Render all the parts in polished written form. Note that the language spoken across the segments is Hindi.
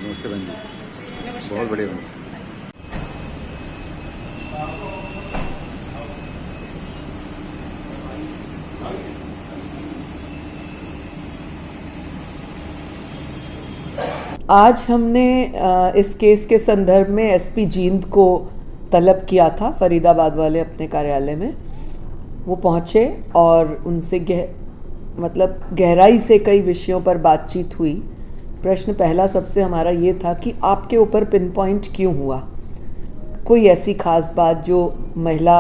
नमस्ते बहन जी। नमस्कार। बहुत बढ़िया बहन जी। आज हमने इस केस के संदर्भ में एसपी जींद को तलब किया था फरीदाबाद वाले अपने कार्यालय में। वो पहुँचे और उनसे गहराई से कई विषयों पर बातचीत हुई। प्रश्न पहला सबसे हमारा ये था कि आपके ऊपर पिन पॉइंट क्यों हुआ, कोई ऐसी खास बात जो महिला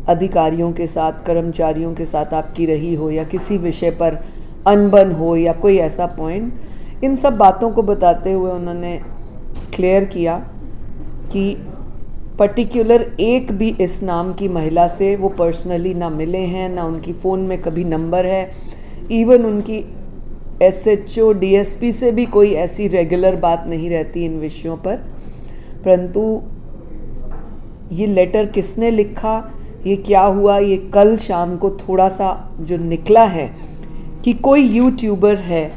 अधिकारियों के साथ, कर्मचारियों के साथ आपकी रही हो, या किसी विषय पर अनबन हो, या कोई ऐसा पॉइंट। इन सब बातों को बताते हुए उन्होंने क्लियर किया कि पर्टिकुलर एक भी इस नाम की महिला से वो पर्सनली ना मिले हैं, ना उनकी फ़ोन में कभी नंबर है। इवन उनकी एसएचओ डीएसपी से भी कोई ऐसी रेगुलर बात नहीं रहती इन विषयों पर। परंतु ये लेटर किसने लिखा, ये क्या हुआ, ये कल शाम को थोड़ा सा जो निकला है कि कोई यूट्यूबर है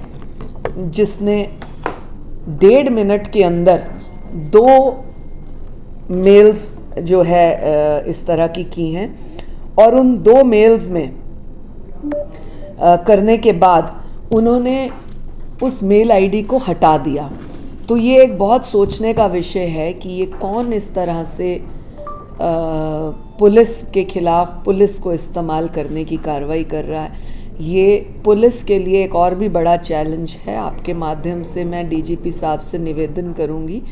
जिसने 1.5 मिनट के अंदर 2 मेल्स जो है इस तरह की हैं, और उन 2 मेल्स में करने के बाद उन्होंने उस मेल आईडी को हटा दिया। तो ये एक बहुत सोचने का विषय है कि ये कौन इस तरह से पुलिस के खिलाफ, पुलिस को इस्तेमाल करने की कार्रवाई कर रहा है। ये पुलिस के लिए एक और भी बड़ा चैलेंज है। आपके माध्यम से मैं डीजीपी साहब से निवेदन करूंगी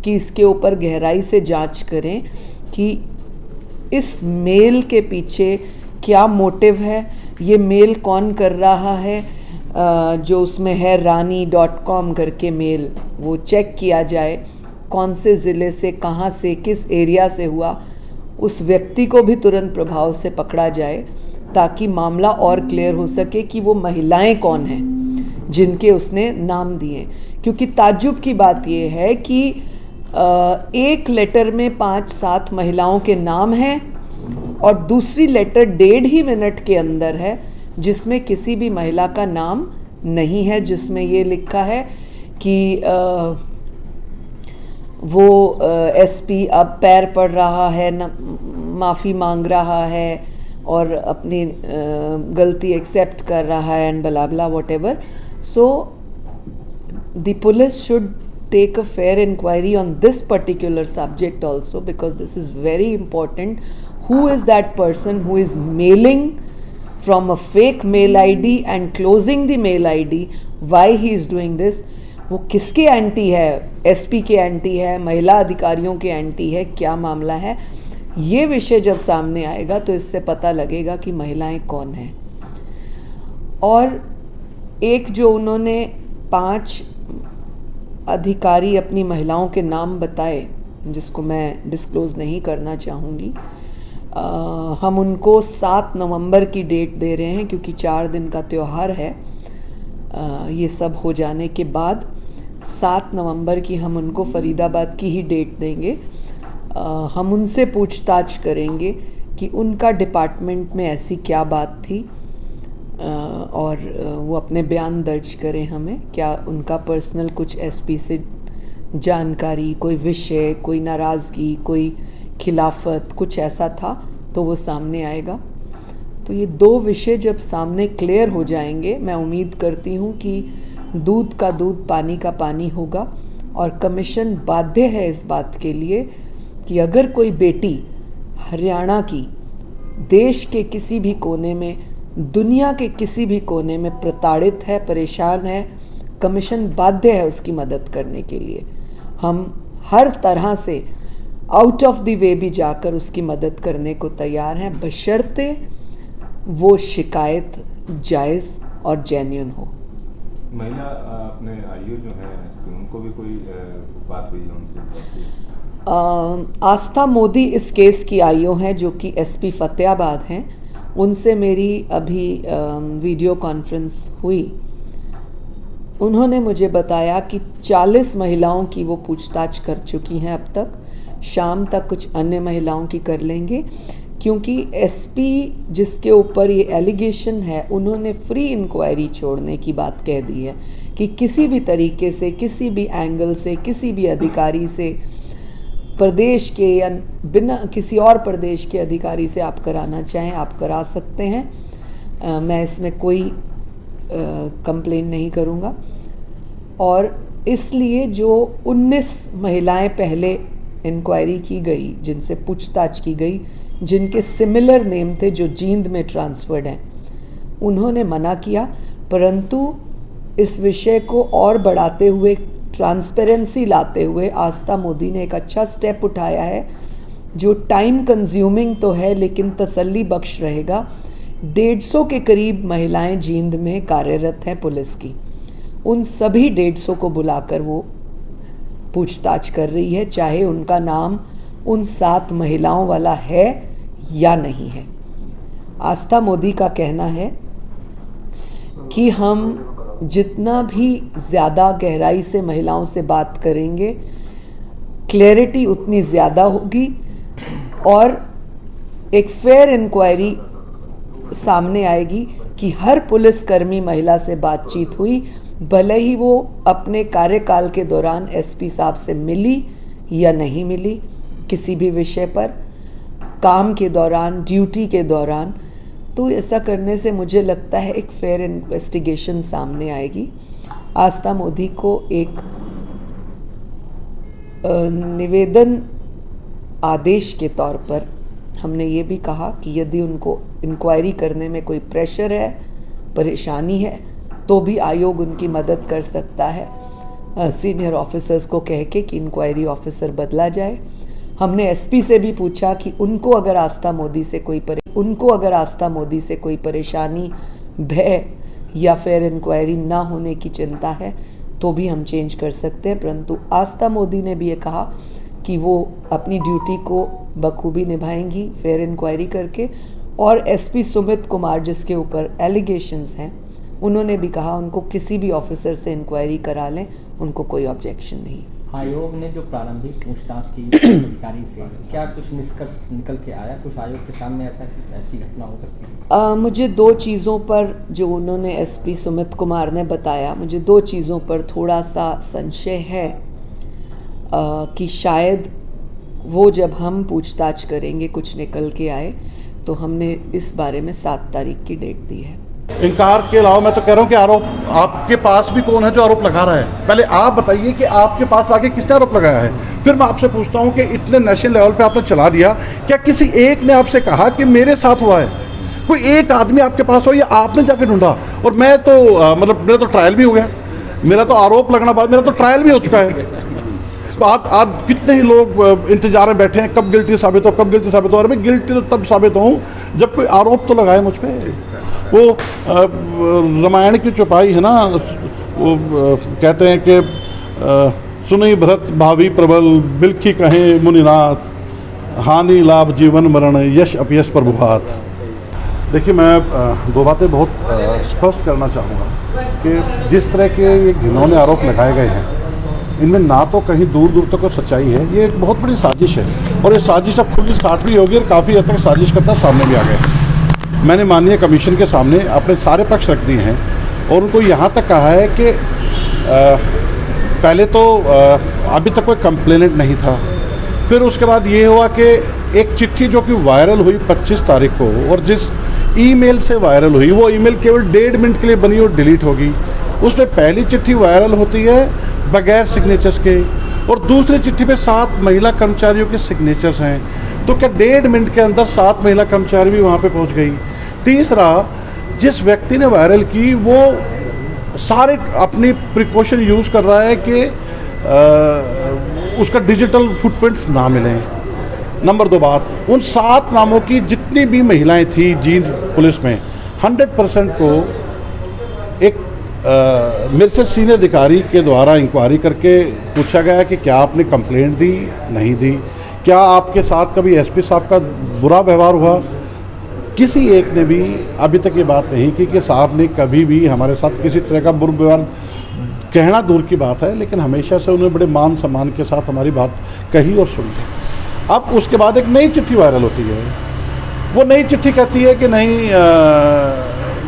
कि इसके ऊपर गहराई से जांच करें कि इस मेल के पीछे क्या मोटिव है, ये मेल कौन कर रहा है। जो उसमें है rani.com करके मेल, वो चेक किया जाए कौन से ज़िले से, कहाँ से, किस एरिया से हुआ, उस व्यक्ति को भी तुरंत प्रभाव से पकड़ा जाए ताकि मामला और क्लियर हो सके कि वो महिलाएं कौन हैं जिनके उसने नाम दिए। क्योंकि ताज्जुब की बात ये है कि एक लेटर में 5-7 महिलाओं के नाम हैं और दूसरी लेटर 1.5 मिनट के अंदर है जिसमें किसी भी महिला का नाम नहीं है, जिसमें ये लिखा है कि वो एसपी अब पैर पड़ रहा है, माफ़ी मांग रहा है और अपनी गलती एक्सेप्ट कर रहा है and blah blah whatever. So the police should take a fair inquiry on this particular subject also, because this is very important. Who is that person who is mailing from a fake mail ID and closing the mail ID? Why he is doing this? वो किसके एंटी है, एसपी के एंटी है, महिला अधिकारियों के एंटी है, क्या मामला है? ये विषय जब सामने आएगा तो इससे पता लगेगा कि महिलाएं कौन हैं। और एक जो उन्होंने 5 अधिकारी अपनी महिलाओं के नाम बताए, जिसको मैं डिस्क्लोज़ नहीं करना चाहूँगी, हम उनको 7 नवंबर की डेट दे रहे हैं क्योंकि 4 दिन का त्यौहार है। ये सब हो जाने के बाद 7 नवंबर की हम उनको फरीदाबाद की ही डेट देंगे। हम उनसे पूछताछ करेंगे कि उनका डिपार्टमेंट में ऐसी क्या बात थी, और वो अपने बयान दर्ज करें हमें। क्या उनका पर्सनल कुछ एसपी से जानकारी, कोई विषय, कोई नाराज़गी, कोई खिलाफत, कुछ ऐसा था तो वो सामने आएगा। तो ये 2 विषय जब सामने क्लियर हो जाएंगे, मैं उम्मीद करती हूँ कि दूध का दूध, पानी का पानी होगा। और कमीशन बाध्य है इस बात के लिए कि अगर कोई बेटी हरियाणा की देश के किसी भी कोने में, दुनिया के किसी भी कोने में प्रताड़ित है, परेशान है, कमीशन बाध्य है उसकी मदद करने के लिए। हम हर तरह से आउट ऑफ द वे भी जाकर उसकी मदद करने को तैयार हैं, बशर्ते वो शिकायत जायज़ और जेन्युइन हो। महिला अपने आईओ जो है उनको भी कोई बात हुई है उनसे? आस्था मोदी इस केस की आईओ हैं जो कि एसपी फतेहाबाद हैं। उनसे मेरी अभी वीडियो कॉन्फ्रेंस हुई। उन्होंने मुझे बताया कि 40 महिलाओं की वो पूछताछ कर चुकी हैं अब तक। शाम तक कुछ अन्य महिलाओं की कर लेंगे, क्योंकि एसपी जिसके ऊपर ये एलिगेशन है उन्होंने फ्री इंक्वायरी छोड़ने की बात कह दी है कि किसी भी तरीके से, किसी भी एंगल से, किसी भी अधिकारी से, प्रदेश के या बिना किसी और प्रदेश के अधिकारी से आप कराना चाहें आप करा सकते हैं। मैं इसमें कोई कंप्लेन नहीं करूँगा। और इसलिए जो 19 महिलाएं पहले इंक्वायरी की गई, जिनसे पूछताछ की गई, जिनके सिमिलर नेम थे जो जींद में ट्रांसफर्ड हैं, उन्होंने मना किया। परंतु इस विषय को और बढ़ाते हुए, ट्रांसपेरेंसी लाते हुए आस्था मोदी ने एक अच्छा स्टेप उठाया है, जो टाइम कंज्यूमिंग तो है लेकिन तसल्ली बख्श रहेगा। 150 के करीब महिलाएं जींद में कार्यरत हैं पुलिस की। उन सभी 150 को बुलाकर वो पूछताछ कर रही है, चाहे उनका नाम उन 7 महिलाओं वाला है या नहीं है। आस्था मोदी का कहना है कि हम जितना भी ज़्यादा गहराई से महिलाओं से बात करेंगे, क्लैरिटी उतनी ज़्यादा होगी और एक फेयर इंक्वायरी सामने आएगी कि हर पुलिसकर्मी महिला से बातचीत हुई, भले ही वो अपने कार्यकाल के दौरान एसपी साहब से मिली या नहीं मिली, किसी भी विषय पर, काम के दौरान, ड्यूटी के दौरान। तो ऐसा करने से मुझे लगता है एक फेयर इन्वेस्टिगेशन सामने आएगी। आस्था मोदी को एक निवेदन आदेश के तौर पर हमने ये भी कहा कि यदि उनको इंक्वायरी करने में कोई प्रेशर है, परेशानी है, तो भी आयोग उनकी मदद कर सकता है सीनियर ऑफिसर्स को कह के कि इंक्वायरी ऑफिसर बदला जाए। हमने एसपी से भी पूछा कि उनको अगर आस्था मोदी से कोई परेशानी, भय या फिर इंक्वायरी ना होने की चिंता है तो भी हम चेंज कर सकते हैं। परंतु आस्था मोदी ने भी ये कहा कि वो अपनी ड्यूटी को बखूबी निभाएंगी फेयर इंक्वायरी करके। और एसपी सुमित कुमार, जिसके ऊपर एलिगेशंस हैं, उन्होंने भी कहा उनको किसी भी ऑफिसर से इंक्वायरी करा लें, उनको कोई ऑब्जेक्शन नहीं। आयोग ने जो प्रारंभिक पूछताछ की अधिकारी से, क्या कुछ निष्कर्ष निकल के आया? कुछ आयोग के सामने ऐसी घटना हो सकती है? मुझे 2 चीज़ों पर, जो उन्होंने एसपी सुमित कुमार ने बताया, मुझे 2 चीज़ों पर थोड़ा सा संशय है कि शायद वो जब हम पूछताछ करेंगे कुछ निकल के आए, तो हमने इस बारे में 7 तारीख की डेट दी है। इनकार के अलावा मैं तो कह रहा हूँ कि आरोप आपके पास भी कौन है जो आरोप लगा रहा है? पहले आप बताइए कि आपके पास आगे किसने आरोप लगाया है, फिर मैं आपसे पूछता हूँ कि इतने नेशनल लेवल पे आपने चला दिया, क्या किसी एक ने आपसे कहा कि मेरे साथ हुआ है? कोई एक आदमी आपके पास हो या आपने जाके ढूंढा? और मैं तो मेरा तो ट्रायल भी हो गया, मेरा तो आरोप लगना बाद मेरा तो ट्रायल भी हो चुका है। आज कितने ही लोग इंतजार में बैठे हैं कब गिल्टी साबित हो। और मैं गिल्टी तो तब साबित हूँ जब कोई आरोप तो लगाए मुझ पर। वो रामायण की चौपाई है ना, वो कहते हैं कि सुनी भरत भावी प्रबल, बिलखी कहें मुनिनाथ, हानि लाभ जीवन मरण, यश अपयश प्रभुहात। देखिए, मैं 2 बातें बहुत स्पष्ट करना चाहूँगा कि जिस तरह के ये घिनौने आरोप लगाए गए हैं, इनमें ना तो कहीं दूर दूर तक कोई सच्चाई है। ये एक बहुत बड़ी साजिश है और ये साजिश अब खुली स्टार्ट भी होगी और काफ़ी हद तक साजिश करता सामने भी आ गए। मैंने माननीय कमीशन के सामने अपने सारे पक्ष रख दिए हैं और उनको यहाँ तक कहा है कि पहले तो अभी तक कोई कंप्लेनेंट नहीं था। फिर उसके बाद ये हुआ कि एक चिट्ठी जो कि वायरल हुई 25 तारीख को, और जिस ईमेल से वायरल हुई वो ईमेल केवल 1.5 मिनट के लिए बनी और डिलीट होगी। उसमें पहली चिट्ठी वायरल होती है बगैर सिग्नेचर्स के और दूसरी चिट्ठी पे 7 महिला कर्मचारियों के सिग्नेचर्स हैं। तो क्या 1.5 मिनट के अंदर 7 महिला कर्मचारी भी वहाँ पे पहुँच गई? तीसरा, जिस व्यक्ति ने वायरल की वो सारे अपनी प्रिकॉशन यूज़ कर रहा है कि उसका डिजिटल फुटप्रिंट्स ना मिलें। नंबर 2 बात, उन 7 नामों की जितनी भी महिलाएं थी जींद पुलिस में, 100% को एक मेरे से सीनियर अधिकारी के द्वारा इंक्वायरी करके पूछा गया कि क्या आपने कंप्लेंट दी, नहीं दी, क्या आपके साथ कभी एसपी साहब का बुरा व्यवहार हुआ। किसी एक ने भी अभी तक ये बात नहीं की कि साहब ने कभी भी हमारे साथ किसी तरह का बुरा व्यवहार, कहना दूर की बात है, लेकिन हमेशा से उन्होंने बड़े मान सम्मान के साथ हमारी बात कही और सुनी। अब उसके बाद एक नई चिट्ठी वायरल होती है। वो नई चिट्ठी कहती है कि नहीं,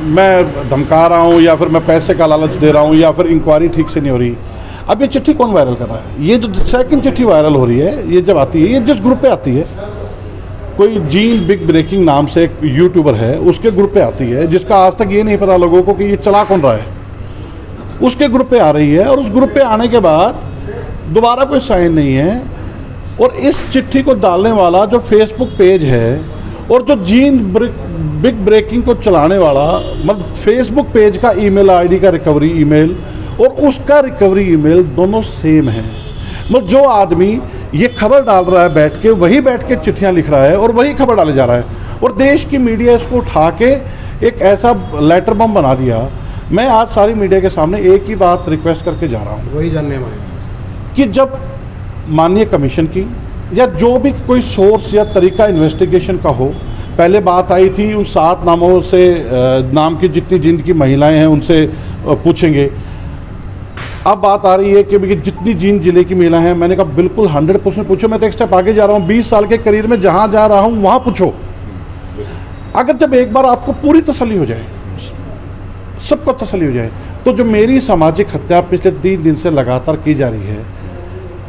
मैं धमका रहा हूँ या फिर मैं पैसे का लालच दे रहा हूँ या फिर इंक्वायरी ठीक से नहीं हो रही। अब ये चिट्ठी कौन वायरल कर रहा है? ये जो सेकंड चिट्ठी वायरल हो रही है, ये जब आती है, ये जिस ग्रुप पे आती है, कोई जीन बिग ब्रेकिंग नाम से एक यूट्यूबर है, उसके ग्रुप पे आती है, जिसका आज तक ये नहीं पता लोगों को कि ये चला कौन रहा है, उसके ग्रुप पे आ रही है। और उस ग्रुप पे आने के बाद दोबारा कोई साइन नहीं है। और इस चिट्ठी को डालने वाला जो फेसबुक पेज है और जो जीन बिग ब्रेकिंग को चलाने वाला, मतलब फेसबुक पेज का ईमेल आईडी का रिकवरी ईमेल और उसका रिकवरी ईमेल दोनों सेम है। मतलब जो आदमी ये खबर डाल रहा है बैठ के, वही बैठ के चिट्ठियाँ लिख रहा है और वही खबर डाले जा रहा है। और देश की मीडिया इसको उठा के एक ऐसा लेटर बम बना दिया। मैं आज सारी मीडिया के सामने एक ही बात रिक्वेस्ट करके जा रहा हूँ, वही जानने में कि जब माननीय कमीशन की या जो भी कोई सोर्स या तरीका इन्वेस्टिगेशन का हो, पहले बात आई थी उन 7 नामों से, नाम की जितनी जिनकी महिलाएं हैं उनसे पूछेंगे। अब बात आ रही है कि जितनी जींद जिले की महिला हैं, मैंने कहा बिल्कुल 100% पूछो। मैं तो एक स्टेप आगे जा रहा हूँ, 20 साल के करियर में जहाँ जा रहा हूँ वहाँ पूछो। अगर जब एक बार आपको पूरी तसल्ली हो जाए, सबको तसल्ली हो जाए, तो जो मेरी सामाजिक हत्या पिछले 3 दिन से लगातार की जा रही है,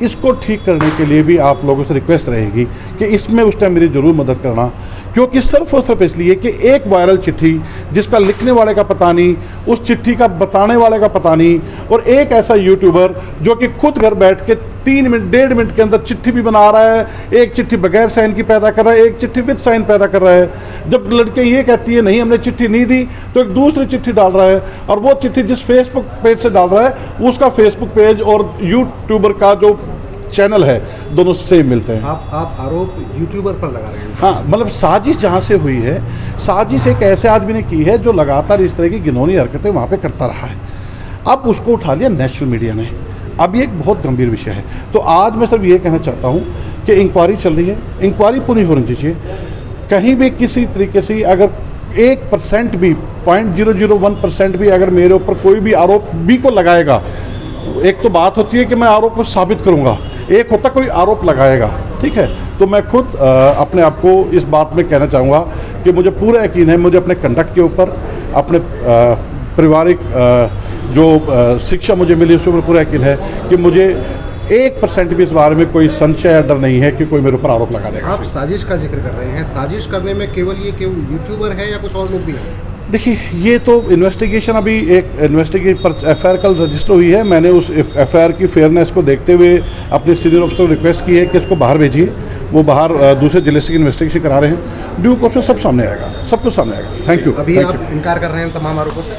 इसको ठीक करने के लिए भी आप लोगों से रिक्वेस्ट रहेगी कि इसमें उस टाइम मेरी ज़रूर मदद करना। क्योंकि सिर्फ और सिर्फ इसलिए कि एक वायरल चिट्ठी जिसका लिखने वाले का पता नहीं, उस चिट्ठी का बताने वाले का पता नहीं, और एक ऐसा यूट्यूबर जो कि खुद घर बैठ के 3 मिनट 1.5 मिनट के अंदर चिट्ठी भी बना रहा है, एक चिट्ठी बगैर साइन की पैदा कर रहा है, एक चिट्ठी विद साइन पैदा कर रहा है। जब लड़के ये कहती है नहीं हमने चिट्ठी नहीं दी, तो एक दूसरी चिट्ठी डाल रहा है, और वो चिट्ठी जिस फेसबुक पेज से डाल रहा है उसका फेसबुक पेज और यूट्यूबर का जो चैनल है दोनों सेम मिलते हैं। आप आरोप यूट्यूबर पर लगा रहे हैं। हाँ, मतलब साजिश जहाँ से हुई है, साजिश एक ऐसे आदमी ने की है जो लगातार इस तरह की घिनौनी हरकतें वहाँ पे करता रहा है। अब उसको उठा लिया नेशनल मीडिया ने। अब ये एक बहुत गंभीर विषय है। तो आज मैं सिर्फ ये कहना चाहता हूँ कि इंक्वायरी चल रही है, इंक्वायरी पूरी होनी चाहिए। कहीं भी किसी तरीके से अगर 1% भी, 0.001% भी अगर मेरे ऊपर कोई भी आरोप भी को लगाएगा, एक तो बात होती है कि मैं आरोप को साबित करूंगा, एक होता कोई आरोप लगाएगा, ठीक है। तो मैं खुद अपने आप को इस बात में कहना चाहूँगा कि मुझे पूरा यकीन है, मुझे अपने कंडक्ट के ऊपर, अपने पारिवारिक जो शिक्षा मुझे मिली उसके ऊपर पूरा यकीन है कि मुझे 1% भी इस बारे में कोई संशय या डर नहीं है कि कोई मेरे ऊपर आरोप लगा देगा। आप साजिश का जिक्र कर रहे हैं, साजिश करने में केवल यूट्यूबर है या कुछ और लोग भी हैं? देखिए, ये तो इन्वेस्टिगेशन, अभी एक इन्वेस्टिगेशन पर एफआईआर कल रजिस्टर हुई है। मैंने उस एफआईआर की फेयरनेस को देखते हुए अपने सीनियर ऑफिसर को रिक्वेस्ट की है कि इसको बाहर भेजिए। वो बाहर दूसरे जिले से इन्वेस्टिगेशन करा रहे हैं। ड्यू कोर्स में सब सामने आएगा, सब कुछ सामने आएगा। Thank you. अभी आप इनकार कर रहे हैं तमाम आरोपों से?